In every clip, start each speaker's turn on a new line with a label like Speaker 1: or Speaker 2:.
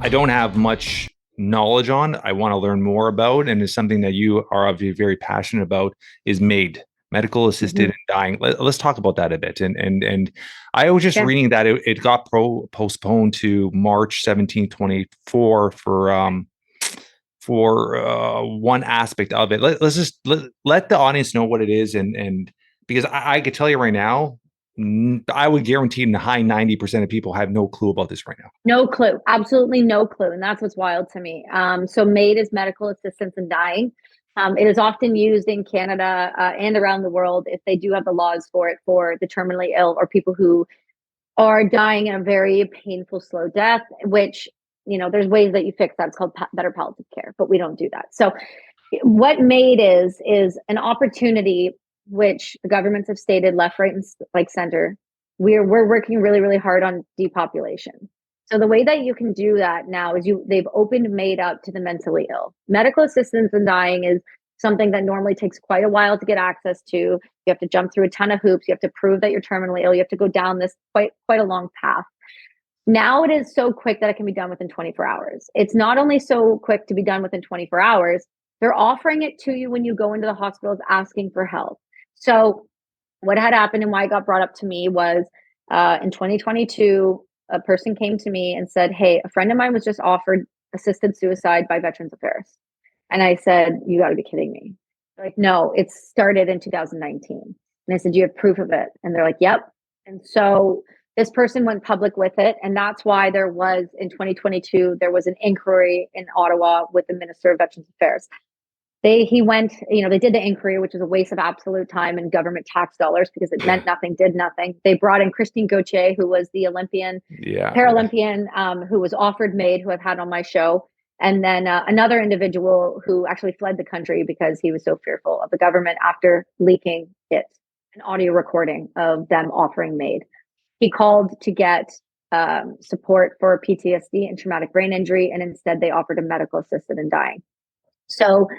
Speaker 1: I don't have much knowledge on. I want to learn more about, and is something that you are obviously very passionate about. Is MAID, medical assisted
Speaker 2: Mhm.
Speaker 1: in dying. Us talk about that a bit. And I was just
Speaker 2: Yeah.
Speaker 1: reading that it got postponed to March 17, 24 for one aspect of it. Let's just let the audience know what it is, and because I could tell you right now, I would guarantee in the high 90% of people have no clue about this right now.
Speaker 2: No clue, absolutely no clue. And that's what's wild to me. So MAID is medical assistance in dying. It is often used in Canada and around the world if they do have the laws for it for the terminally ill or people who are dying in a very painful, slow death, which, there's ways that you fix that. It's called better palliative care, but we don't do that. So what MAID is an opportunity which the governments have stated left, right, and like center. We're working really, really hard on depopulation. So the way that you can do that now is they've opened MAID up to the mentally ill. Medical assistance in dying is something that normally takes quite a while to get access to. You have to jump through a ton of hoops. You have to prove that you're terminally ill. You have to go down this quite a long path. Now it is so quick that it can be done within 24 hours. It's not only so quick to be done within 24 hours, they're offering it to you when you go into the hospitals asking for help. So, what had happened and why it got brought up to me was in 2022, a person came to me and said, "Hey, a friend of mine was just offered assisted suicide by Veterans Affairs." And I said, "You got to be kidding me." They're like, "No, it started in 2019." And I said, "Do you have proof of it?" And they're like, "Yep." And so this person went public with it. And that's why there was in 2022, there was an inquiry in Ottawa with the Minister of Veterans Affairs. He went, they did the inquiry, which is a waste of absolute time and government tax dollars because it
Speaker 1: Yeah,
Speaker 2: meant nothing, did nothing. They brought in Christine Gauthier, who was the Olympian,
Speaker 1: yeah, yeah.
Speaker 2: Paralympian, who was offered MAID, who I've had on my show. And then another individual who actually fled the country because he was so fearful of the government after leaking it, an audio recording of them offering MAID. He called to get support for PTSD and traumatic brain injury, and instead they offered a medical assisted in dying. So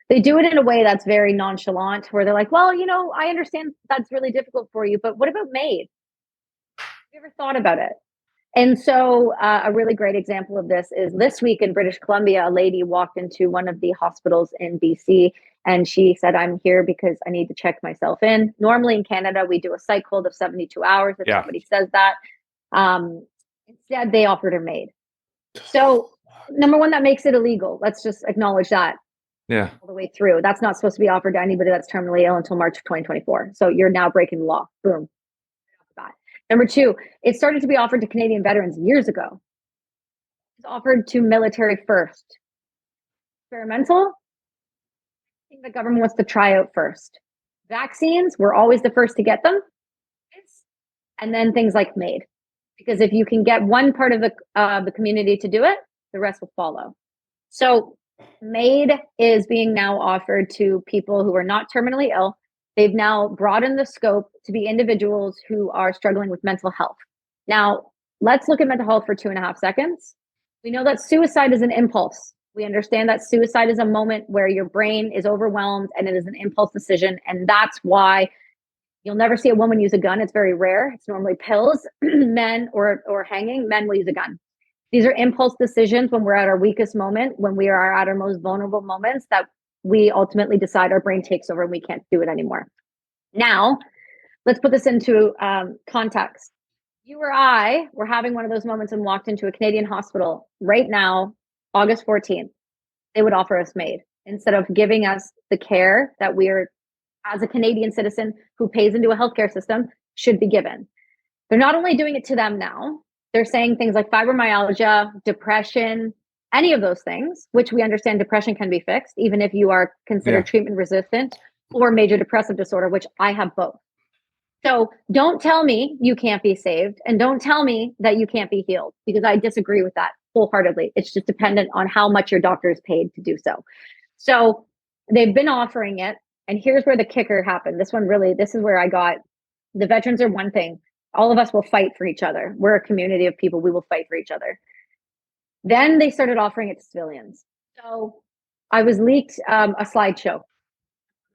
Speaker 2: they do it in a way that's very nonchalant, where they're like, "Well, I understand that's really difficult for you, but what about MAID? Have you ever thought about it?" And so, a really great example of this is this week in British Columbia, a lady walked into one of the hospitals in BC and she said, "I'm here because I need to check myself in." Normally in Canada, we do a psych hold of 72 hours if
Speaker 1: Yeah.
Speaker 2: somebody says that. Um, Instead, they offered her MAID. So, number one, that makes it illegal. Let's just acknowledge that
Speaker 1: Yeah.
Speaker 2: all the way through. That's not supposed to be offered to anybody that's terminally ill until March of 2024. So, you're now breaking the law. Boom. Number two, it started to be offered to Canadian veterans years ago. It's offered to military first. Experimental, I think the government wants to try out first. Vaccines, we're always the first to get them. And then things like MAID. Because if you can get one part of the community to do it, the rest will follow. So MAID is being now offered to people who are not terminally ill. They've now broadened the scope to be individuals who are struggling with mental health. Now, let's look at mental health for 2.5 seconds. We know that suicide is an impulse. We understand that suicide is a moment where your brain is overwhelmed and it is an impulse decision. And that's why you'll never see a woman use a gun. It's very rare. It's normally pills, men, or hanging. Men will use a gun. These are impulse decisions when we're at our weakest moment, when we are at our most vulnerable moments, that we ultimately decide our brain takes over and we can't do it anymore. Now, let's put this into context. You or I were having one of those moments and walked into a Canadian hospital right now, August 14th. They would offer us MAID instead of giving us the care that we are, as a Canadian citizen who pays into a healthcare system, should be given. They're not only doing it to them now, they're saying things like fibromyalgia, depression, any of those things, which we understand depression can be fixed, even if you are
Speaker 1: Yeah.
Speaker 2: considered treatment resistant, or major depressive disorder, which I have both. So don't tell me you can't be saved, and don't tell me that you can't be healed, because I disagree with that wholeheartedly. It's just dependent on how much your doctor is paid to do so. So they've been offering it. And here's where the kicker happened. This is where I got the veterans are one thing. All of us will fight for each other. We're a community of people. We will fight for each other. Then they started offering it to civilians. So I was leaked a slideshow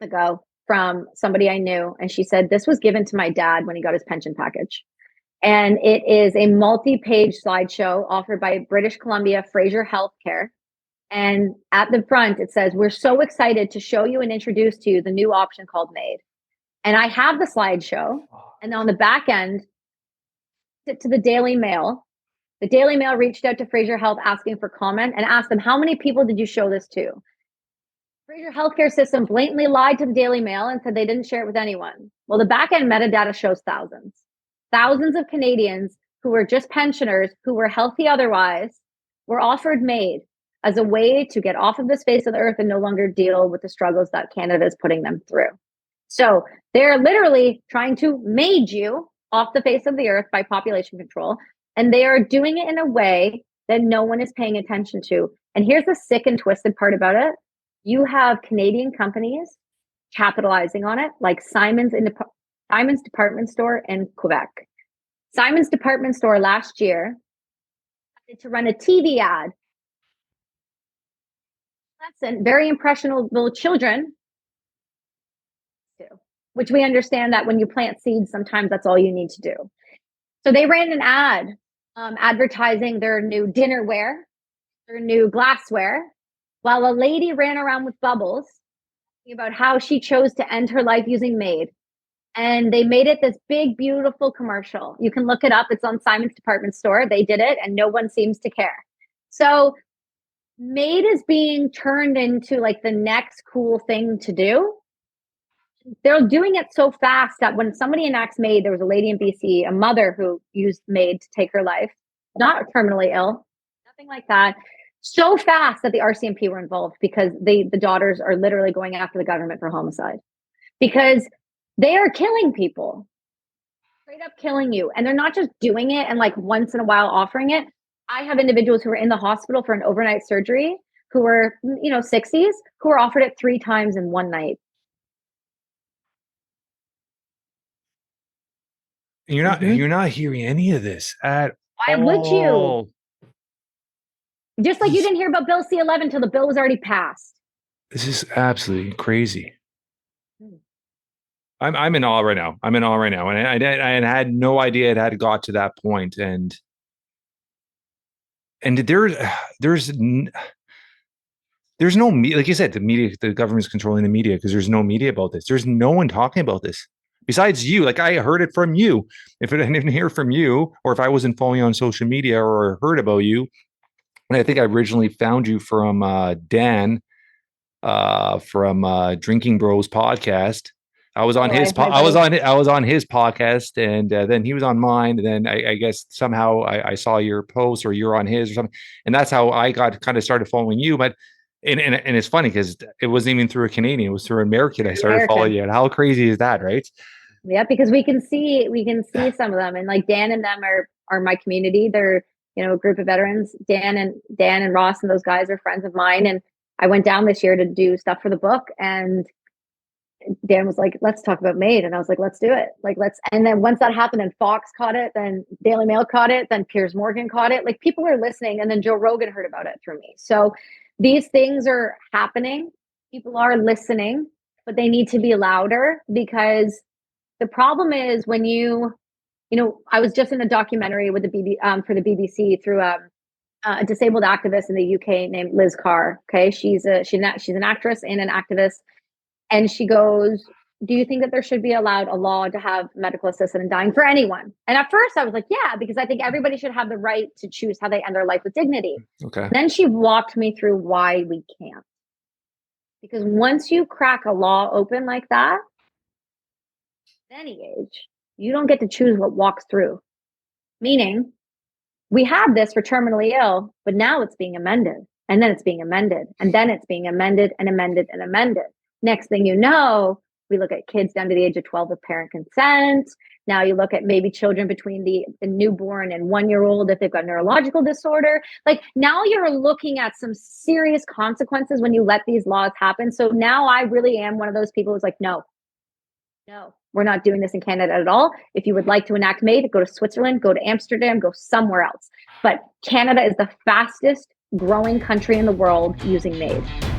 Speaker 2: ago from somebody I knew. And she said, this was given to my dad when he got his pension package. And it is a multi-page slideshow offered by British Columbia Fraser Healthcare. And at the front, it says, "We're so excited to show you and introduce to you the new option called M.A.I.D." And I have the slideshow. And on the back end, to the Daily Mail. The Daily Mail reached out to Fraser Health asking for comment and asked them, "How many people did you show this to?" Fraser Healthcare System blatantly lied to the Daily Mail and said they didn't share it with anyone. Well, the back end metadata shows thousands of Canadians who were just pensioners, who were healthy otherwise, were offered M.A.I.D as a way to get off of this face of the earth and no longer deal with the struggles that Canada is putting them through. So they're literally trying to M.A.I.D you off the face of the earth by population control. And they are doing it in a way that no one is paying attention to. And here's the sick and twisted part about it. You have Canadian companies capitalizing on it, like Simon's department store in Quebec. Simon's department store last year had to run a TV ad. Very impressionable children, which we understand that when you plant seeds, sometimes that's all you need to do. So they ran an ad advertising their new dinnerware, their new glassware, while a lady ran around with bubbles about how she chose to end her life using M.A.I.D. And they made it this big, beautiful commercial. You can look it up. It's on Simon's department store. They did it, and no one seems to care. So M.A.I.D is being turned into like the next cool thing to do. They're doing it so fast that when somebody enacts M.A.I.D, there was a lady in BC, a mother who used M.A.I.D to take her life, not terminally ill, nothing like that. So fast that the RCMP were involved because the daughters are literally going after the government for homicide because they are killing people, straight up killing you. And they're not just doing it and like once in a while offering it. I have individuals who are in the hospital for an overnight surgery who were, 60s, who were offered it 3 times in one night.
Speaker 1: You're not hearing any of this at
Speaker 2: Why would you? Just like you didn't hear about Bill C-11 until the bill was already passed.
Speaker 1: This is absolutely crazy. I'm in awe right now. I'm in awe right now, and I had no idea it had got to that point. And there's no media, like you said, the government's controlling the media because there's no media about this. There's no one talking about this besides you. Like I heard it from you. If I didn't hear from you, or if I wasn't following you on social media or heard about you, and I think I originally found you from Dan from Drinking Bros podcast. I was on his I was on his podcast, and then he was on mine. And then I guess somehow I saw your post, or you're on his, or something, and that's how I got kind of started following you. But and it's funny because it wasn't even through a Canadian; it was through an American. I started following you, and how crazy is that, right?
Speaker 2: Yeah, because we can see some of them, and like Dan and them are my community. They're a group of veterans. Dan and Ross and those guys are friends of mine, and I went down this year to do stuff for the book, and Dan was like, "Let's talk about M.A.I.D," and I was like, "Let's do it." And then once that happened, and Fox caught it, then Daily Mail caught it, then Piers Morgan caught it. Like people are listening, and then Joe Rogan heard about it through me. So these things are happening. People are listening, but they need to be louder because the problem is when I was just in a documentary with for the BBC through a disabled activist in the UK named Liz Carr. Okay, she's an actress and an activist. And she goes, "Do you think that there should be allowed a law to have medical assistance in dying for anyone?" And at first I was like, yeah, because I think everybody should have the right to choose how they end their life with dignity.
Speaker 1: Okay.
Speaker 2: Then she walked me through why we can't. Because once you crack a law open like that, at any age, you don't get to choose what walks through. Meaning, we had this for terminally ill, but now it's being amended. And then it's being amended. And then it's being amended and amended and amended. Next thing you know, we look at kids down to the age of 12 with parent consent. Now you look at maybe children between the newborn and 1-year-old if they've got neurological disorder. Like now you're looking at some serious consequences when you let these laws happen. So now I really am one of those people who's like, no, we're not doing this in Canada at all. If you would like to enact M.A.I.D, go to Switzerland, go to Amsterdam, go somewhere else. But Canada is the fastest growing country in the world using M.A.I.D.